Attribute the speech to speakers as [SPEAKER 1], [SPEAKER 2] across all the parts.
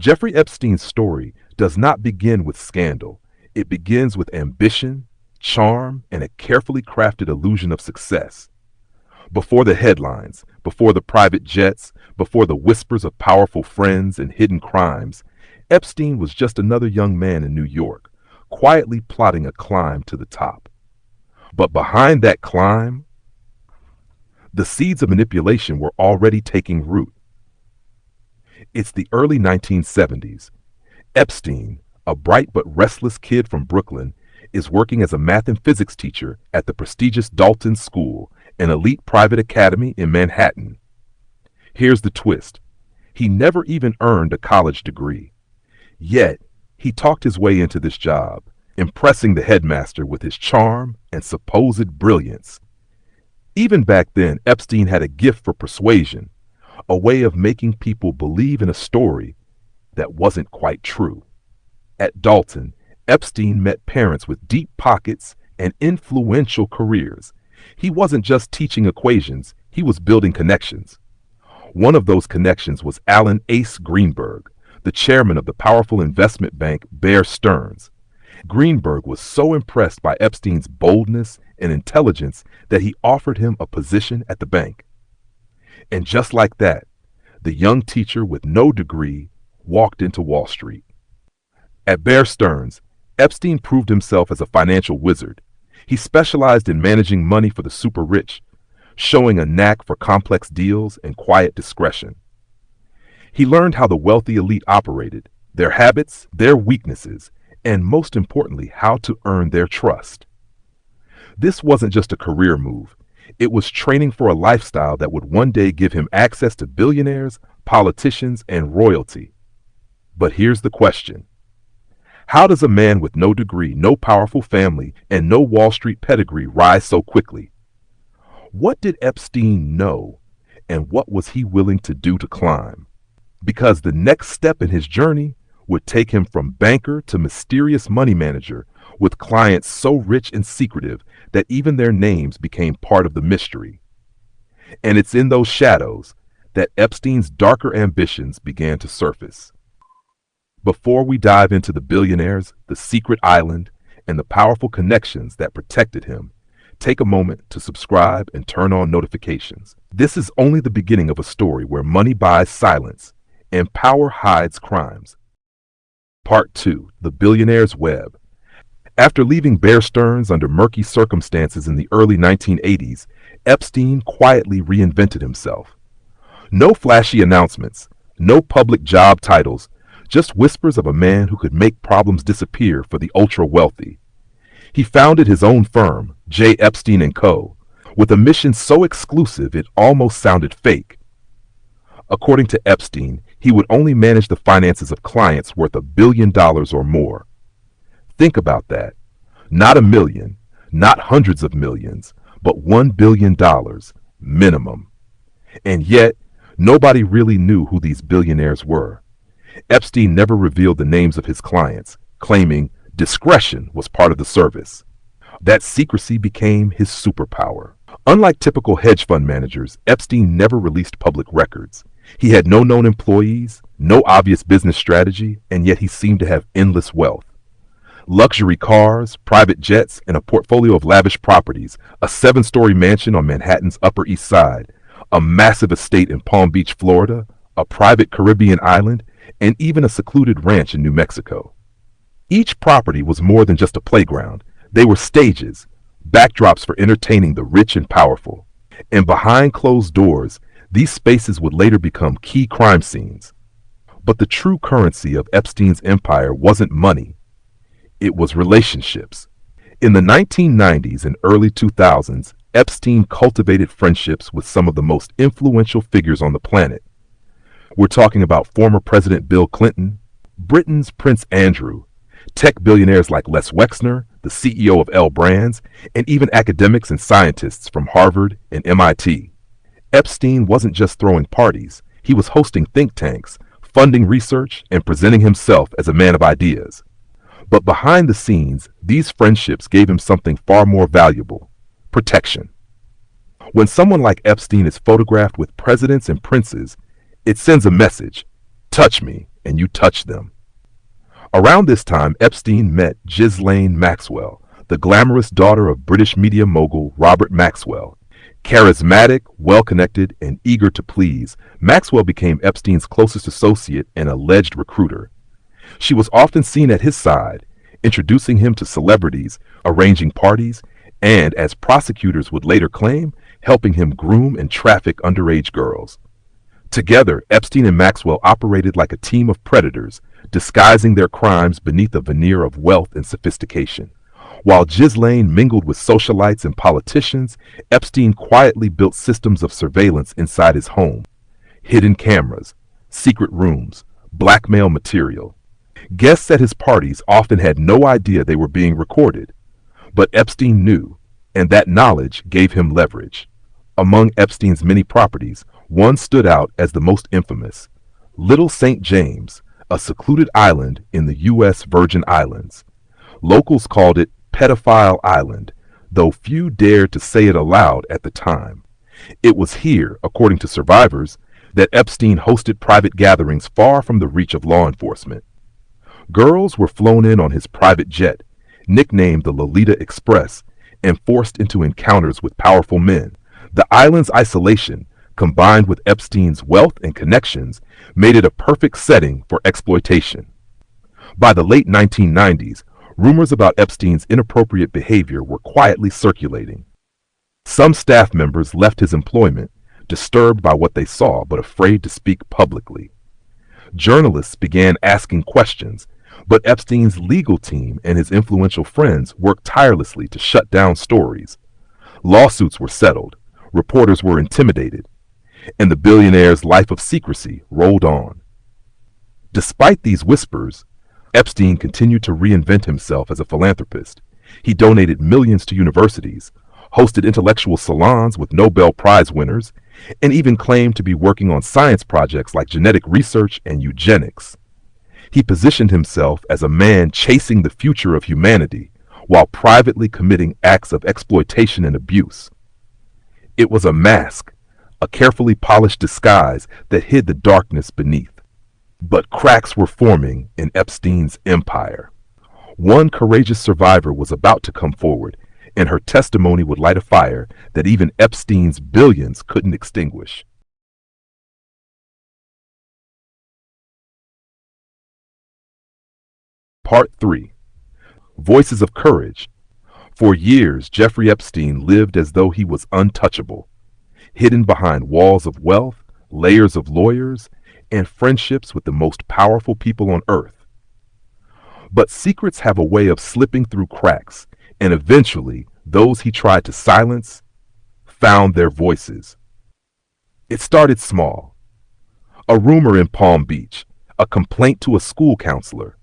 [SPEAKER 1] Jeffrey Epstein's story does not begin with scandal. It begins with ambition, charm, and a carefully crafted illusion of success. Before the headlines, before the private jets, before the whispers of powerful friends and hidden crimes, Epstein was just another young man in New York, quietly plotting a climb to the top. But behind that climb, the seeds of manipulation were already taking root. It's the early 1970s. Epstein, a bright but restless kid from Brooklyn, is working as a math and physics teacher at the prestigious Dalton School, an elite private academy in Manhattan. Here's the twist. He never even earned a college degree. Yet, he talked his way into this job, impressing the headmaster with his charm and supposed brilliance. Even back then, Epstein had a gift for persuasion, a way of making people believe in a story that wasn't quite true. At Dalton, Epstein met parents with deep pockets and influential careers. He wasn't just teaching equations, he was building connections. One of those connections was Alan Ace Greenberg, the chairman of the powerful investment bank Bear Stearns. Greenberg was so impressed by Epstein's boldness and intelligence that he offered him a position at the bank. And just like that, the young teacher with no degree walked into Wall Street. At Bear Stearns, Epstein proved himself as a financial wizard. He specialized in managing money for the super rich, showing a knack for complex deals and quiet discretion. He learned how the wealthy elite operated, their habits, their weaknesses, and most importantly, how to earn their trust. This wasn't just a career move. It was training for a lifestyle that would one day give him access to billionaires, politicians, and royalty. But here's the question. How does a man with no degree, no powerful family, and no Wall Street pedigree rise so quickly? What did Epstein know, and what was he willing to do to climb? Because the next step in his journey would take him from banker to mysterious money manager, with clients so rich and secretive that even their names became part of the mystery. And it's in those shadows that Epstein's darker ambitions began to surface. Before we dive into the billionaires, the secret island, and the powerful connections that protected him, take a moment to subscribe and turn on notifications. This is only the beginning of a story where money buys silence and power hides crimes. Part 2. The Billionaire's Web. After leaving Bear Stearns under murky circumstances in the early 1980s, Epstein quietly reinvented himself. No flashy announcements, no public job titles, just whispers of a man who could make problems disappear for the ultra-wealthy. He founded his own firm, J. Epstein & Co., with a mission so exclusive it almost sounded fake. According to Epstein, he would only manage the finances of clients worth $1 billion or more. Think about that. Not $1 million, not hundreds of millions, but $1 billion, minimum. And yet, nobody really knew who these billionaires were. Epstein never revealed the names of his clients, claiming discretion was part of the service. That secrecy became his superpower. Unlike typical hedge fund managers, Epstein never released public records. He had no known employees, no obvious business strategy, and yet he seemed to have endless wealth. Luxury cars, private jets, and a portfolio of lavish properties, a 7-story mansion on Manhattan's Upper East Side, a massive estate in Palm Beach, Florida, a private Caribbean island, and even a secluded ranch in New Mexico. Each property was more than just a playground. They were stages, backdrops for entertaining the rich and powerful. And behind closed doors, these spaces would later become key crime scenes. But the true currency of Epstein's empire wasn't money. It was relationships. In the 1990s and early 2000s, Epstein cultivated friendships with some of the most influential figures on the planet. We're talking about former President Bill Clinton, Britain's Prince Andrew, tech billionaires like Les Wexner, the CEO of L Brands, and even academics and scientists from Harvard and MIT. Epstein wasn't just throwing parties. He was hosting think tanks, funding research, and presenting himself as a man of ideas. But behind the scenes, these friendships gave him something far more valuable: protection. When someone like Epstein is photographed with presidents and princes, it sends a message: touch me, and you touch them. Around this time, Epstein met Ghislaine Maxwell, the glamorous daughter of British media mogul Robert Maxwell. Charismatic, well-connected, and eager to please, Maxwell became Epstein's closest associate and alleged recruiter. She was often seen at his side, introducing him to celebrities, arranging parties, and, as prosecutors would later claim, helping him groom and traffic underage girls. Together, Epstein and Maxwell operated like a team of predators, disguising their crimes beneath a veneer of wealth and sophistication. While Ghislaine mingled with socialites and politicians, Epstein quietly built systems of surveillance inside his home. Hidden cameras, secret rooms, blackmail material. Guests at his parties often had no idea they were being recorded. But Epstein knew, and that knowledge gave him leverage. Among Epstein's many properties, one stood out as the most infamous: Little St. James, a secluded island in the U.S. Virgin Islands. Locals called it Pedophile Island, though few dared to say it aloud at the time. It was here, according to survivors, that Epstein hosted private gatherings far from the reach of law enforcement. Girls were flown in on his private jet, nicknamed the Lolita Express, and forced into encounters with powerful men. The island's isolation, combined with Epstein's wealth and connections, made it a perfect setting for exploitation. By the late 1990s, rumors about Epstein's inappropriate behavior were quietly circulating. Some staff members left his employment, disturbed by what they saw but afraid to speak publicly. Journalists began asking questions, but Epstein's legal team and his influential friends worked tirelessly to shut down stories. Lawsuits were settled, reporters were intimidated, and the billionaire's life of secrecy rolled on. Despite these whispers, Epstein continued to reinvent himself as a philanthropist. He donated millions to universities, hosted intellectual salons with Nobel Prize winners, and even claimed to be working on science projects like genetic research and eugenics. He positioned himself as a man chasing the future of humanity while privately committing acts of exploitation and abuse. It was a mask, a carefully polished disguise that hid the darkness beneath. But cracks were forming in Epstein's empire. One courageous survivor was about to come forward, and her testimony would light a fire that even Epstein's billions couldn't extinguish. Part 3. Voices of Courage. For years, Jeffrey Epstein lived as though he was untouchable, hidden behind walls of wealth, layers of lawyers, and friendships with the most powerful people on earth. But secrets have a way of slipping through cracks, and eventually, those he tried to silence found their voices. It started small. A rumor in Palm Beach, a complaint to a school counselor,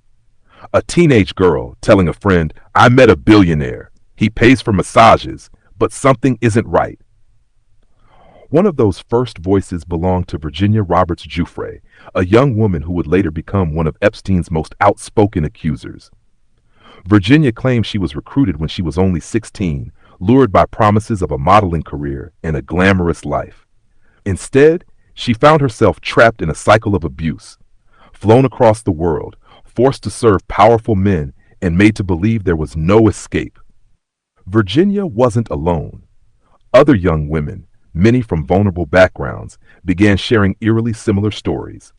[SPEAKER 1] a teenage girl telling a friend, "I met a billionaire. He pays for massages, but something isn't right." One of those first voices belonged to Virginia Roberts Giuffre, a young woman who would later become one of Epstein's most outspoken accusers. Virginia claimed she was recruited when she was only 16, lured by promises of a modeling career and a glamorous life. Instead, she found herself trapped in a cycle of abuse, flown across the world, forced to serve powerful men, and made to believe there was no escape. Virginia wasn't alone. Other young women, many from vulnerable backgrounds, began sharing eerily similar stories.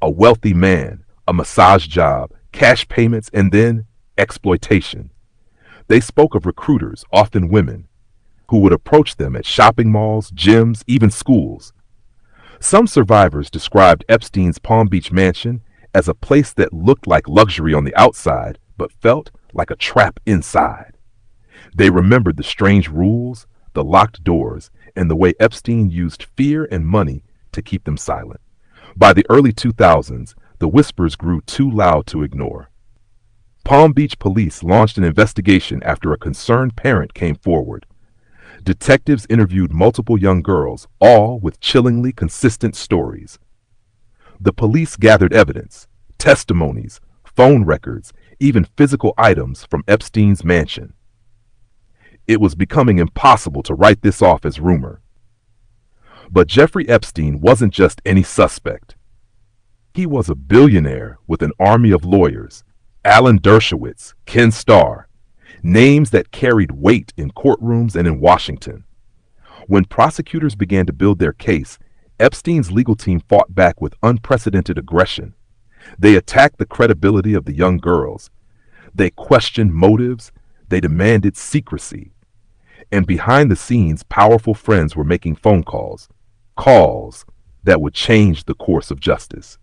[SPEAKER 1] A wealthy man, a massage job, cash payments, and then exploitation. They spoke of recruiters, often women, who would approach them at shopping malls, gyms, even schools. Some survivors described Epstein's Palm Beach mansion as a place that looked like luxury on the outside, but felt like a trap inside. They remembered the strange rules, the locked doors, and the way Epstein used fear and money to keep them silent. By the early 2000s, the whispers grew too loud to ignore. Palm Beach police launched an investigation after a concerned parent came forward. Detectives interviewed multiple young girls, all with chillingly consistent stories. The police gathered evidence, testimonies, phone records, even physical items from Epstein's mansion. It was becoming impossible to write this off as rumor. But Jeffrey Epstein wasn't just any suspect. He was a billionaire with an army of lawyers, Alan Dershowitz, Ken Starr, names that carried weight in courtrooms and in Washington. When prosecutors began to build their case, Epstein's legal team fought back with unprecedented aggression. They attacked the credibility of the young girls. They questioned motives. They demanded secrecy. And behind the scenes, powerful friends were making phone calls that would change the course of justice.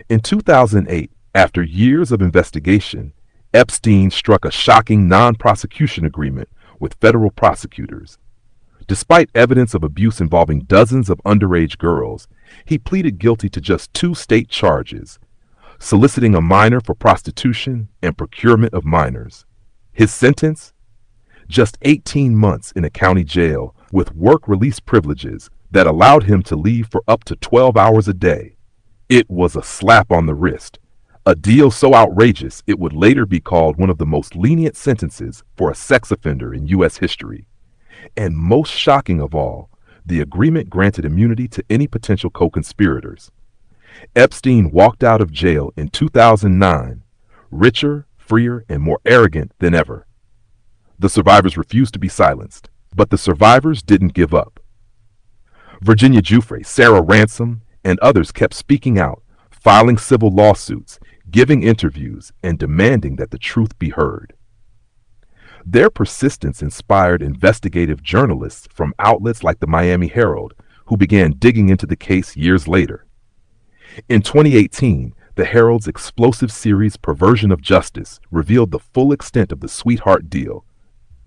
[SPEAKER 1] In 2008, after years of investigation, Epstein struck a shocking non-prosecution agreement with federal prosecutors. Despite evidence of abuse involving dozens of underage girls, he pleaded guilty to just 2 state charges: soliciting a minor for prostitution and procurement of minors. His sentence? Just 18 months in a county jail with work release privileges that allowed him to leave for up to 12 hours a day. It was a slap on the wrist, a deal so outrageous it would later be called one of the most lenient sentences for a sex offender in U.S. history. And most shocking of all, the agreement granted immunity to any potential co-conspirators. Epstein walked out of jail in 2009, richer, freer, and more arrogant than ever. The survivors refused to be silenced, but the survivors didn't give up. Virginia Giuffre, Sarah Ransom, and others kept speaking out, filing civil lawsuits, giving interviews, and demanding that the truth be heard. Their persistence inspired investigative journalists from outlets like the Miami Herald, who began digging into the case years later. In 2018, the Herald's explosive series Perversion of Justice revealed the full extent of the sweetheart deal,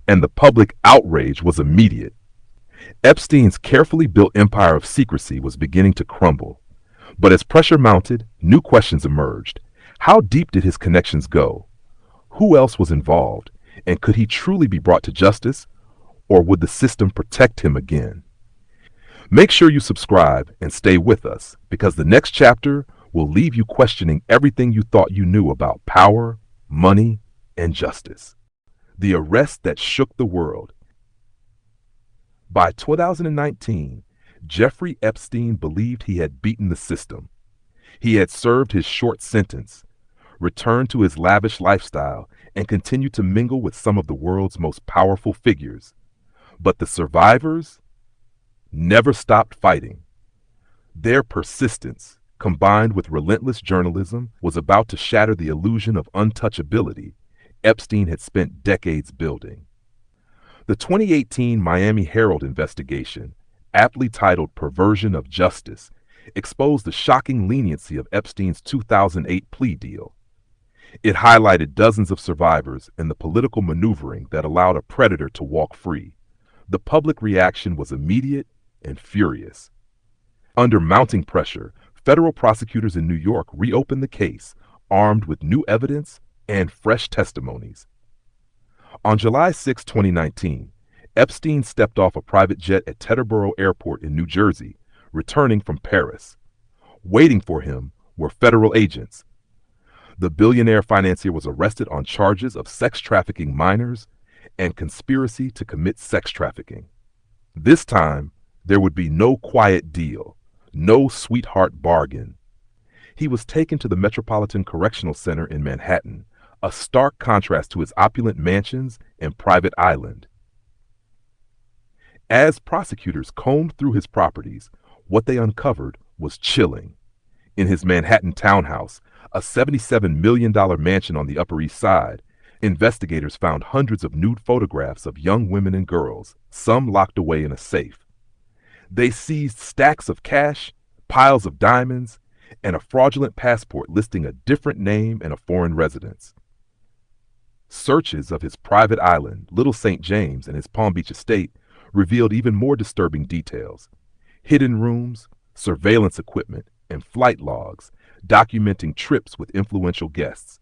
[SPEAKER 1] and the public outrage was immediate. Epstein's carefully built empire of secrecy was beginning to crumble. But as pressure mounted, new questions emerged. How deep did his connections go? Who else was involved? And could he truly be brought to justice, or would the system protect him again? Make sure you subscribe and stay with us, because the next chapter will leave you questioning everything you thought you knew about power, money, and justice. The arrest that shook the world. By 2019, Jeffrey Epstein believed he had beaten the system. He had served his short sentence, returned to his lavish lifestyle, and continued to mingle with some of the world's most powerful figures. But the survivors never stopped fighting. Their persistence, combined with relentless journalism, was about to shatter the illusion of untouchability Epstein had spent decades building. The 2018 Miami Herald investigation, aptly titled Perversion of Justice, exposed the shocking leniency of Epstein's 2008 plea deal. It highlighted dozens of survivors and the political maneuvering that allowed a predator to walk free. The public reaction was immediate and furious. Under mounting pressure, federal prosecutors in New York reopened the case, armed with new evidence and fresh testimonies. On July 6, 2019, Epstein stepped off a private jet at Teterboro Airport in New Jersey, returning from Paris. Waiting for him were federal agents. The billionaire financier was arrested on charges of sex trafficking minors and conspiracy to commit sex trafficking. This time, there would be no quiet deal, no sweetheart bargain. He was taken to the Metropolitan Correctional Center in Manhattan, a stark contrast to his opulent mansions and private island. As prosecutors combed through his properties, what they uncovered was chilling. In his Manhattan townhouse, a $77 million mansion on the Upper East Side, investigators found hundreds of nude photographs of young women and girls, some locked away in a safe. They seized stacks of cash, piles of diamonds, and a fraudulent passport listing a different name and a foreign residence. Searches of his private island, Little St. James, and his Palm Beach estate revealed even more disturbing details: hidden rooms, surveillance equipment, and flight logs documenting trips with influential guests.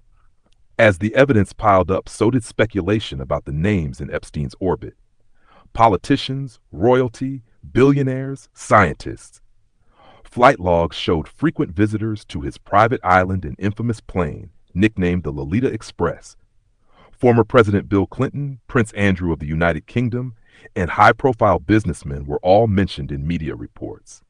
[SPEAKER 1] As the evidence piled up, so did speculation about the names in Epstein's orbit: politicians, royalty, billionaires, scientists. Flight logs showed frequent visitors to his private island and infamous plane, nicknamed the Lolita Express. Former President Bill Clinton, Prince Andrew of the United Kingdom, and high-profile businessmen were all mentioned in media reports.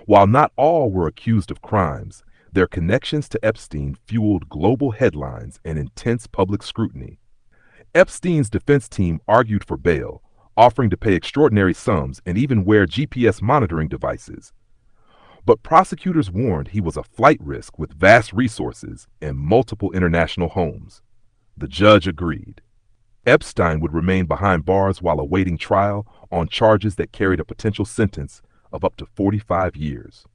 [SPEAKER 1] While not all were accused of crimes, Their connections to Epstein fueled global headlines and intense public scrutiny. Epstein's defense team argued for bail, offering to pay extraordinary sums and even wear GPS monitoring devices. But prosecutors warned he was a flight risk with vast resources and multiple international homes. The judge agreed. Epstein would remain behind bars while awaiting trial on charges that carried a potential sentence of up to 45 years.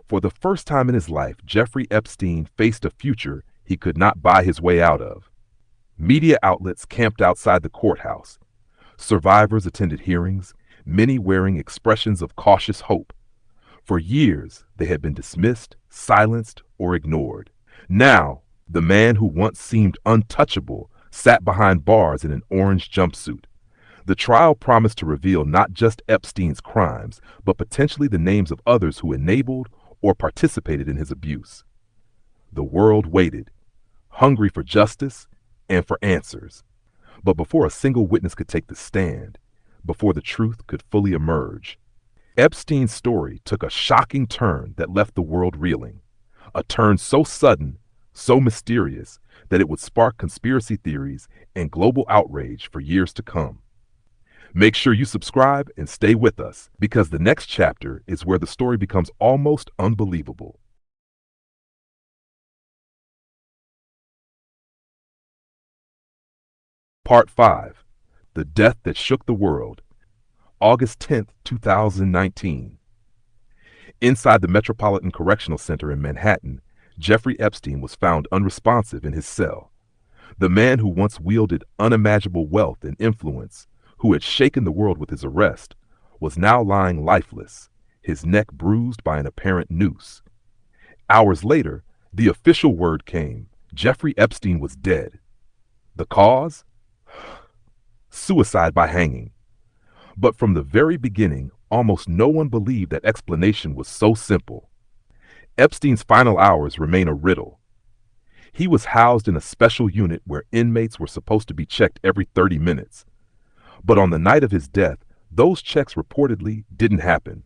[SPEAKER 1] For the first time in his life, Jeffrey Epstein faced a future he could not buy his way out of. Media outlets camped outside the courthouse. Survivors attended hearings, many wearing expressions of cautious hope. For years, they had been dismissed, silenced, or ignored. Now, the man who once seemed untouchable sat behind bars in an orange jumpsuit. The trial promised to reveal not just Epstein's crimes, but potentially the names of others who enabled or participated in his abuse. The world waited, hungry for justice and for answers. But before a single witness could take the stand, before the truth could fully emerge, Epstein's story took a shocking turn that left the world reeling. A turn so sudden, so mysterious, that it would spark conspiracy theories and global outrage for years to come. Make sure you subscribe and stay with us, because the next chapter is where the story becomes almost unbelievable. Part 5. The Death That Shook the World. August 10, 2019. Inside the Metropolitan Correctional Center in Manhattan, Jeffrey Epstein was found unresponsive in his cell. The man who once wielded unimaginable wealth and influence, who had shaken the world with his arrest, was now lying lifeless, his neck bruised by an apparent noose. Hours later, the official word came: Jeffrey Epstein was dead. The cause? Suicide by hanging. But from the very beginning, almost no one believed that explanation was so simple. Epstein's final hours remain a riddle. He was housed in a special unit where inmates were supposed to be checked every 30 minutes. But on the night of his death, those checks reportedly didn't happen.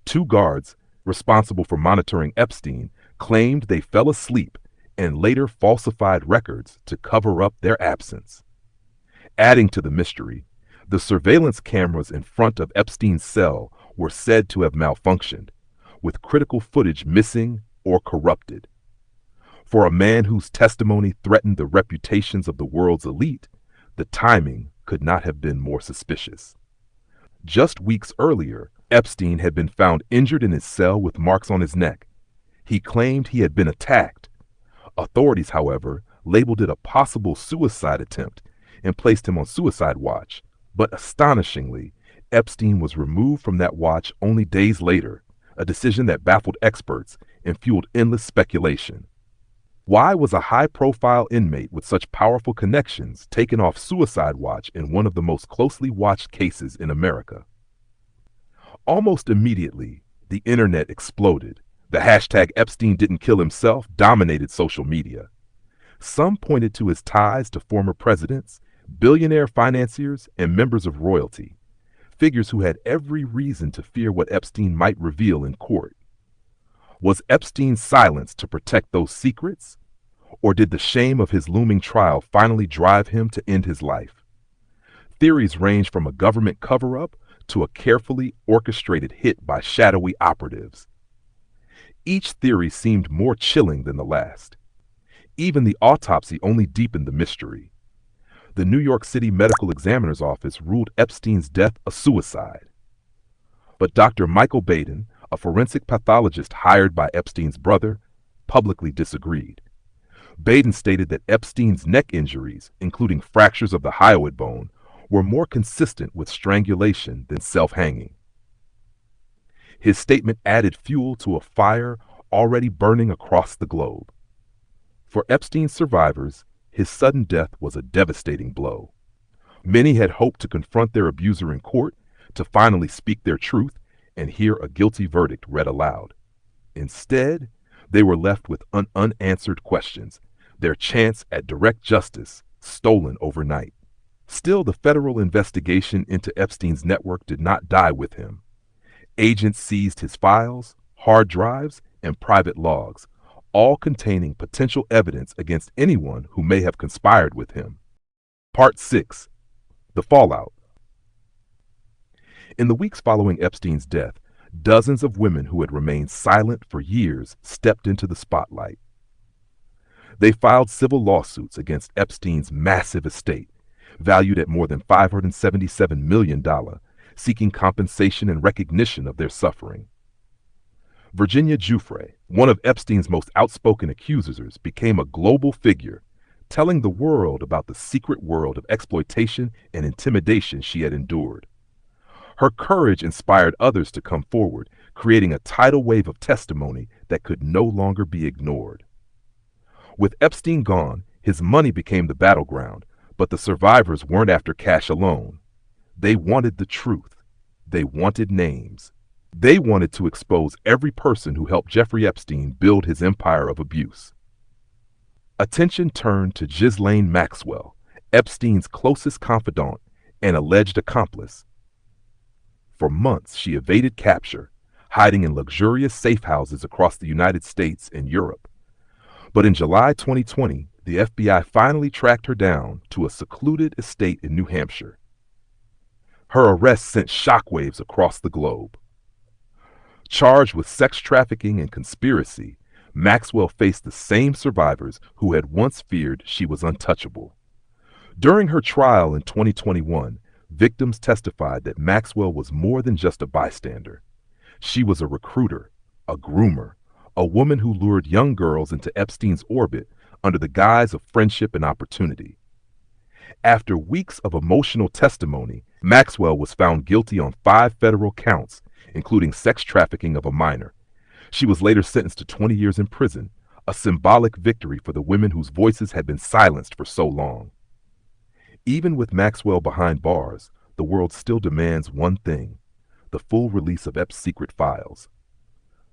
[SPEAKER 1] 2 guards, responsible for monitoring Epstein, claimed they fell asleep and later falsified records to cover up their absence. Adding to the mystery, the surveillance cameras in front of Epstein's cell were said to have malfunctioned, with critical footage missing or corrupted. For a man whose testimony threatened the reputations of the world's elite, the timing could not have been more suspicious. Just weeks earlier, Epstein had been found injured in his cell with marks on his neck. He claimed he had been attacked. Authorities, however, labeled it a possible suicide attempt and placed him on suicide watch. But astonishingly, Epstein was removed from that watch only days later, a decision that baffled experts and fueled endless speculation. Why was a high-profile inmate with such powerful connections taken off suicide watch in one of the most closely watched cases in America? Almost immediately, the internet exploded. The hashtag Epstein didn't kill himself dominated social media. Some pointed to his ties to former presidents, billionaire financiers, and members of royalty, figures who had every reason to fear what Epstein might reveal in court. Was Epstein's silence to protect those secrets, or did the shame of his looming trial finally drive him to end his life? Theories range from a government cover-up to a carefully orchestrated hit by shadowy operatives. Each theory seemed more chilling than the last. Even the autopsy only deepened the mystery. The New York City Medical Examiner's Office ruled Epstein's death a suicide. But Dr. Michael Baden, a forensic pathologist hired by Epstein's brother, publicly disagreed. Baden stated that Epstein's neck injuries, including fractures of the hyoid bone, were more consistent with strangulation than self-hanging. His statement added fuel to a fire already burning across the globe. For Epstein's survivors, his sudden death was a devastating blow. Many had hoped to confront their abuser in court, to finally speak their truth and hear a guilty verdict read aloud. Instead, they were left with unanswered questions, their chance at direct justice stolen overnight. Still, the federal investigation into Epstein's network did not die with him. Agents seized his files, hard drives, and private logs, all containing potential evidence against anyone who may have conspired with him. Part 6. The Fallout. In the weeks following Epstein's death, dozens of women who had remained silent for years stepped into the spotlight. They filed civil lawsuits against Epstein's massive estate, valued at more than $577 million, seeking compensation and recognition of their suffering. Virginia Giuffre, one of Epstein's most outspoken accusers, became a global figure, telling the world about the secret world of exploitation and intimidation she had endured. Her courage inspired others to come forward, creating a tidal wave of testimony that could no longer be ignored. With Epstein gone, his money became the battleground, but the survivors weren't after cash alone. They wanted the truth. They wanted names. They wanted to expose every person who helped Jeffrey Epstein build his empire of abuse. Attention turned to Ghislaine Maxwell, Epstein's closest confidant and alleged accomplice. For months, she evaded capture, hiding in luxurious safe houses across the United States and Europe. But in July 2020, the FBI finally tracked her down to a secluded estate in New Hampshire. Her arrest sent shockwaves across the globe. Charged with sex trafficking and conspiracy, Maxwell faced the same survivors who had once feared she was untouchable. During her trial in 2021, victims testified that Maxwell was more than just a bystander. She was a recruiter, a groomer, a woman who lured young girls into Epstein's orbit under the guise of friendship and opportunity. After weeks of emotional testimony, Maxwell was found guilty on 5 federal counts, including sex trafficking of a minor. She was later sentenced to 20 years in prison, a symbolic victory for the women whose voices had been silenced for so long. Even with Maxwell behind bars, the world still demands one thing: the full release of Epstein's secret files.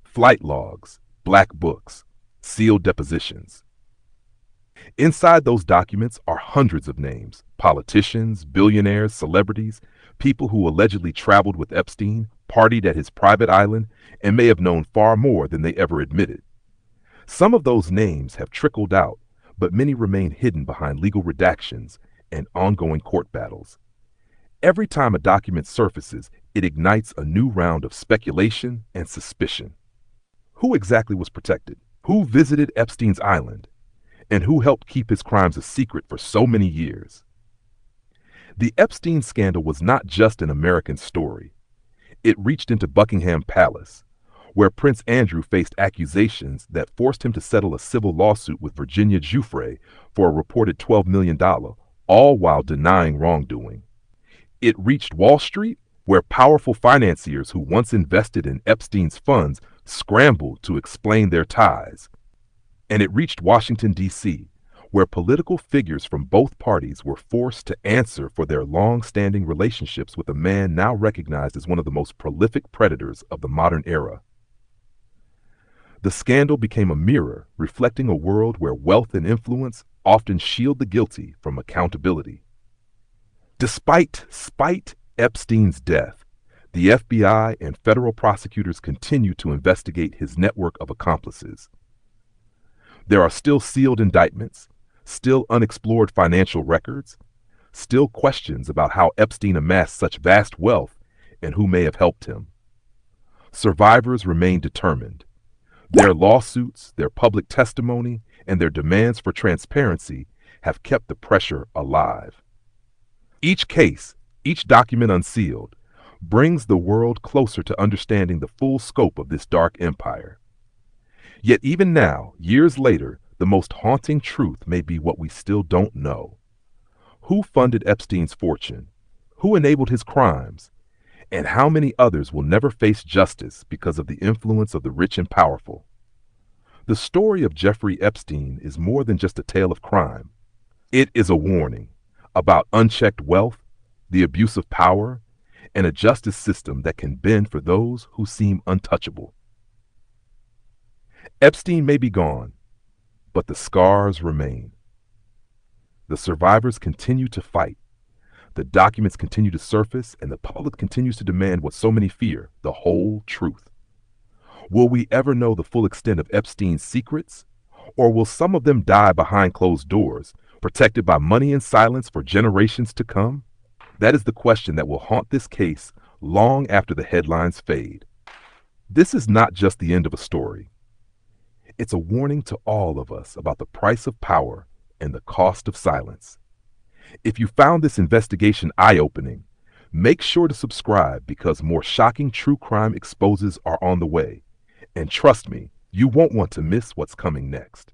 [SPEAKER 1] Flight logs, black books, sealed depositions. Inside those documents are hundreds of names: politicians, billionaires, celebrities, people who allegedly traveled with Epstein, partied at his private island, and may have known far more than they ever admitted. Some of those names have trickled out, but many remain hidden behind legal redactions and ongoing court battles. Every time a document surfaces, it ignites a new round of speculation and suspicion. Who exactly was protected? Who visited Epstein's island? And who helped keep his crimes a secret for so many years? The Epstein scandal was not just an American story. It reached into Buckingham Palace, where Prince Andrew faced accusations that forced him to settle a civil lawsuit with Virginia Giuffre for a reported $12 million, all while denying wrongdoing. It reached Wall Street, where powerful financiers who once invested in Epstein's funds scrambled to explain their ties. And it reached Washington, D.C., where political figures from both parties were forced to answer for their long-standing relationships with a man now recognized as one of the most prolific predators of the modern era. The scandal became a mirror reflecting a world where wealth and influence often shield the guilty from accountability. Despite Epstein's death, the FBI and federal prosecutors continue to investigate his network of accomplices. There are still sealed indictments, still unexplored financial records, still questions about how Epstein amassed such vast wealth and who may have helped him. Survivors remain determined. Their lawsuits, their public testimony, and their demands for transparency have kept the pressure alive. Each case, each document unsealed, brings the world closer to understanding the full scope of this dark empire. Yet even now, years later, the most haunting truth may be what we still don't know. Who funded Epstein's fortune? Who enabled his crimes? And how many others will never face justice because of the influence of the rich and powerful? The story of Jeffrey Epstein is more than just a tale of crime. It is a warning about unchecked wealth, the abuse of power, and a justice system that can bend for those who seem untouchable. Epstein may be gone, but the scars remain. The survivors continue to fight. The documents continue to surface, and the public continues to demand what so many fear: the whole truth. Will we ever know the full extent of Epstein's secrets, Or will some of them die behind closed doors, protected by money and silence for generations to come? That is the question that will haunt this case long after the headlines fade. This is not just the end of a story. It's a warning to all of us about the price of power and the cost of silence. If you found this investigation eye-opening, make sure to subscribe because more shocking true crime exposes are on the way. And trust me, you won't want to miss what's coming next.